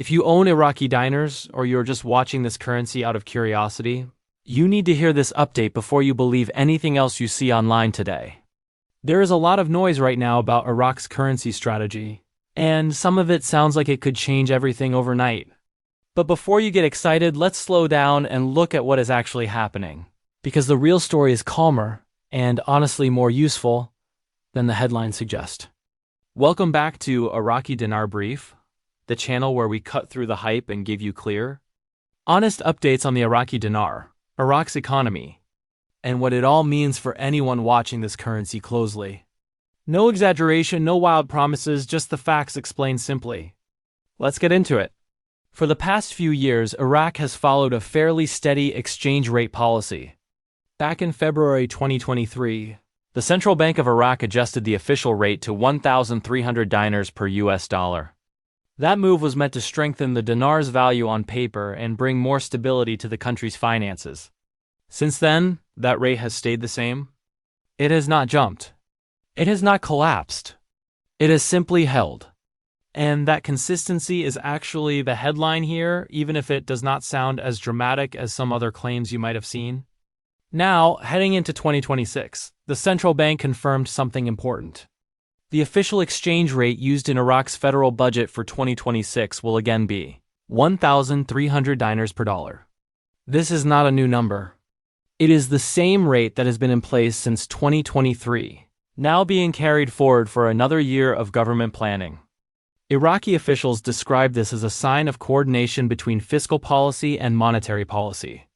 If you own Iraqi dinars or you're just watching this currency out of curiosity, you need to hear this update before you believe anything else you see online today. There is a lot of noise right now about Iraq's currency strategy, and some of it sounds like it could change everything overnight. But before you get excited, let's slow down and look at what is actually happening, because the real story is calmer and honestly more useful than the headlines suggest. Welcome back to Iraqi Dinar Brief, the channel where we cut through the hype and give you clear, honest updates on the Iraqi dinar, Iraq's economy, and what it all means for anyone watching this currency closely. No exaggeration, no wild promises, just the facts explained simply. Let's get into it. For the past few years, Iraq has followed a fairly steady exchange rate policy. Back in February 2023, the Central Bank of Iraq adjusted the official rate to 1,300 dinars per US dollar. That move was meant to strengthen the dinar's value on paper and bring more stability to the country's finances. Since then, that rate has stayed the same. It has not jumped. It has not collapsed. It has simply held. And that consistency is actually the headline here, even if it does not sound as dramatic as some other claims you might have seen. Now, heading into 2026, the central bank confirmed something important. The official exchange rate used in Iraq's federal budget for 2026 will again be 1,300 dinars per dollar. This is not a new number. It is the same rate that has been in place since 2023, now being carried forward for another year of government planning. Iraqi officials describe this as a sign of coordination between fiscal policy and monetary policy.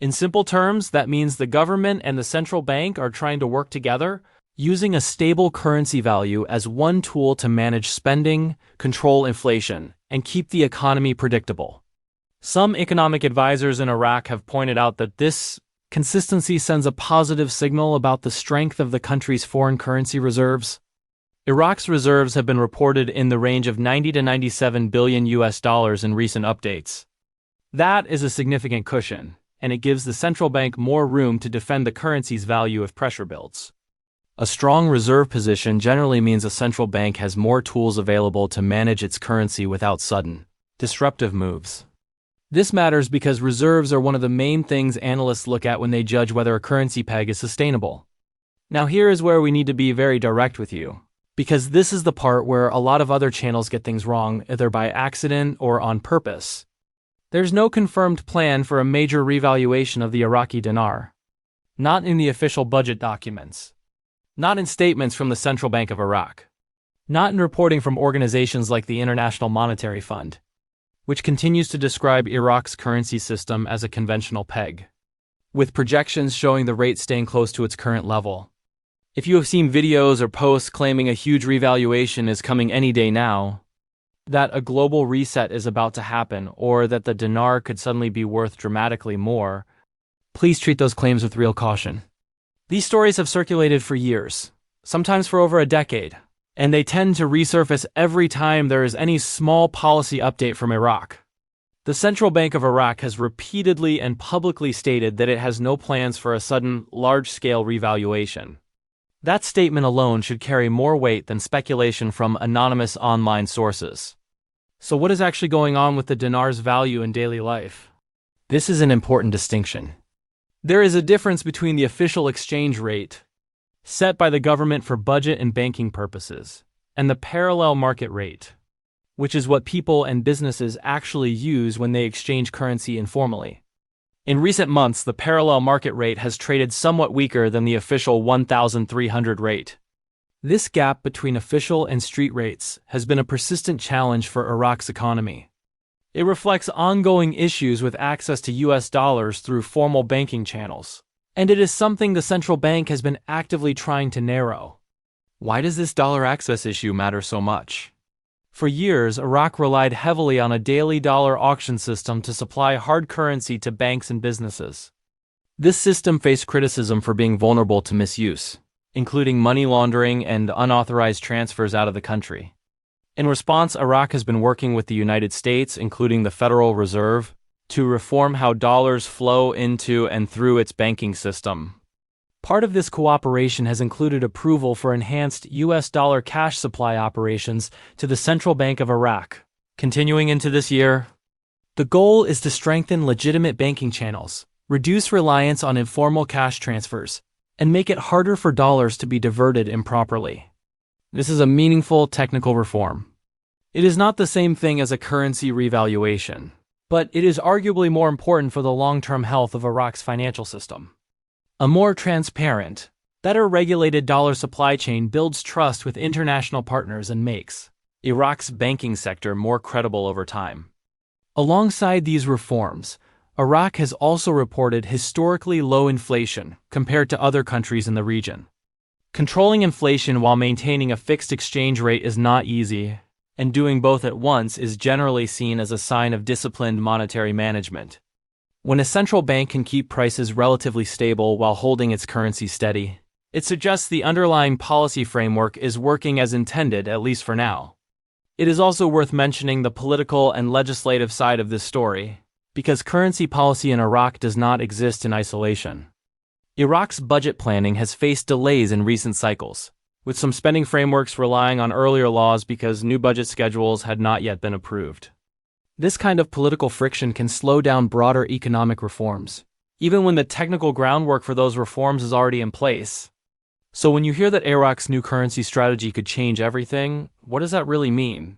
In simple terms, that means the government and the central bank are trying to work together, using a stable currency value as one tool to manage spending, control inflation, and keep the economy predictable. Some economic advisors in Iraq have pointed out that this consistency sends a positive signal about the strength of the country's foreign currency reserves. Iraq's reserves have been reported in the range of 90 to 97 billion US dollars in recent updates. That is a significant cushion, and it gives the central bank more room to defend the currency's value if pressure builds. A strong reserve position generally means a central bank has more tools available to manage its currency without sudden, disruptive moves. This matters because reserves are one of the main things analysts look at when they judge whether a currency peg is sustainable. Now here is where we need to be very direct with you, because this is the part where a lot of other channels get things wrong, either by accident or on purpose. There's no confirmed plan for a major revaluation of the Iraqi dinar. Not in the official budget documents. Not in statements from the Central Bank of Iraq. Not in reporting from organizations like the International Monetary Fund, which continues to describe Iraq's currency system as a conventional peg, with projections showing the rate staying close to its current level. If you have seen videos or posts claiming a huge revaluation is coming any day now, that a global reset is about to happen, or that the dinar could suddenly be worth dramatically more, please treat those claims with real caution. These stories have circulated for years, sometimes for over a decade, and they tend to resurface every time there is any small policy update from Iraq. The Central Bank of Iraq has repeatedly and publicly stated that it has no plans for a sudden, large-scale revaluation. That statement alone should carry more weight than speculation from anonymous online sources. So what is actually going on with the dinar's value in daily life? This is an important distinction. There is a difference between the official exchange rate, set by the government for budget and banking purposes, and the parallel market rate, which is what people and businesses actually use when they exchange currency informally. In recent months, the parallel market rate has traded somewhat weaker than the official 1,300 rate. This gap between official and street rates has been a persistent challenge for Iraq's economy. It reflects ongoing issues with access to US dollars through formal banking channels, and it is something the central bank has been actively trying to narrow. Why does this dollar access issue matter so much? For years, Iraq relied heavily on a daily dollar auction system to supply hard currency to banks and businesses. This system faced criticism for being vulnerable to misuse, including money laundering and unauthorized transfers out of the country. In response, Iraq has been working with the United States, including the Federal Reserve, to reform how dollars flow into and through its banking system. Part of this cooperation has included approval for enhanced US dollar cash supply operations to the Central Bank of Iraq, Continuing into this year, the goal is to strengthen legitimate banking channels, reduce reliance on informal cash transfers, and make it harder for dollars to be diverted improperly. This is a meaningful technical reform. It is not the same thing as a currency revaluation, but it is arguably more important for the long-term health of Iraq's financial system. A more transparent, better regulated dollar supply chain builds trust with international partners and makes Iraq's banking sector more credible over time. Alongside these reforms, Iraq has also reported historically low inflation compared to other countries in the region. Controlling inflation while maintaining a fixed exchange rate is not easy, and doing both at once is generally seen as a sign of disciplined monetary management. When a central bank can keep prices relatively stable while holding its currency steady, it suggests the underlying policy framework is working as intended, at least for now. It is also worth mentioning the political and legislative side of this story, because currency policy in Iraq does not exist in isolation. Iraq's budget planning has faced delays in recent cycles, with some spending frameworks relying on earlier laws because new budget schedules had not yet been approved. This kind of political friction can slow down broader economic reforms, even when the technical groundwork for those reforms is already in place. So when you hear that Iraq's new currency strategy could change everything, what does that really mean,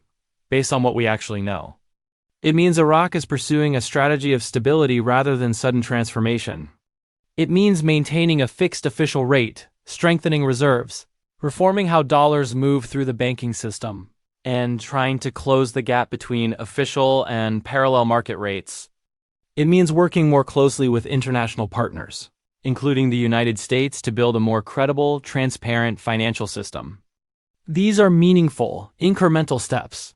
based on what we actually know? It means Iraq is pursuing a strategy of stability rather than sudden transformation. It means maintaining a fixed official rate, strengthening reserves, reforming how dollars move through the banking system, and trying to close the gap between official and parallel market rates. It means working more closely with international partners, including the United States, to build a more credible, transparent financial system. These are meaningful, incremental steps.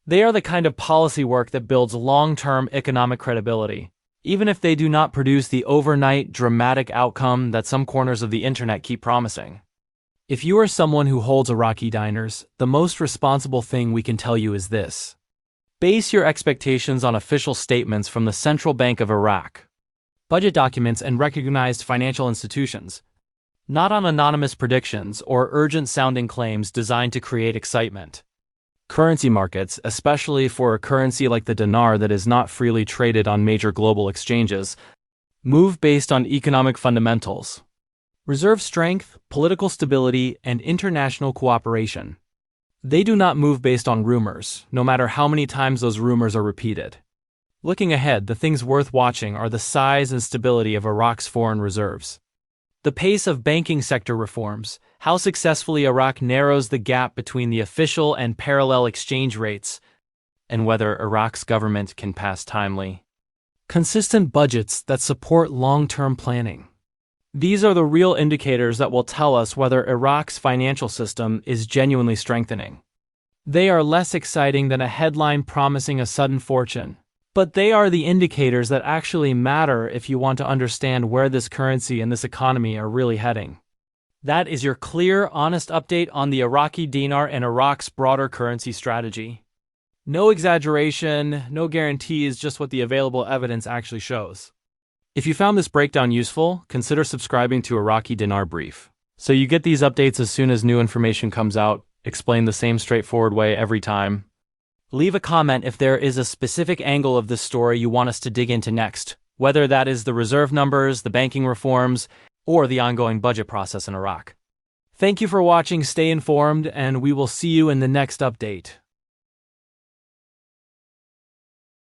They are the kind of policy work that builds long-term economic credibility, even if they do not produce the overnight, dramatic outcome that some corners of the internet keep promising. If you are someone who holds Iraqi dinars, the most responsible thing we can tell you is this. Base your expectations on official statements from the Central Bank of Iraq, budget documents, and recognized financial institutions, not on anonymous predictions or urgent-sounding claims designed to create excitement. Currency markets, especially for a currency like the dinar that is not freely traded on major global exchanges, move based on economic fundamentals: reserve strength, political stability, and international cooperation. They do not move based on rumors, no matter how many times those rumors are repeated. Looking ahead, the things worth watching are the size and stability of Iraq's foreign reserves, the pace of banking sector reforms, how successfully Iraq narrows the gap between the official and parallel exchange rates, and whether Iraq's government can pass timely, consistent budgets that support long-term planning. These are the real indicators that will tell us whether Iraq's financial system is genuinely strengthening. They are less exciting than a headline promising a sudden fortune, but they are the indicators that actually matter if you want to understand where this currency and this economy are really heading. That is your clear, honest update on the Iraqi dinar and Iraq's broader currency strategy. No exaggeration, no guarantees, just what the available evidence actually shows. If you found this breakdown useful, consider subscribing to Iraqi Dinar Brief, so you get these updates as soon as new information comes out, explained the same straightforward way every time. Leave a comment if there is a specific angle of this story you want us to dig into next, whether that is the reserve numbers, the banking reforms, or the ongoing budget process in Iraq. Thank you for watching, stay informed, and we will see you in the next update.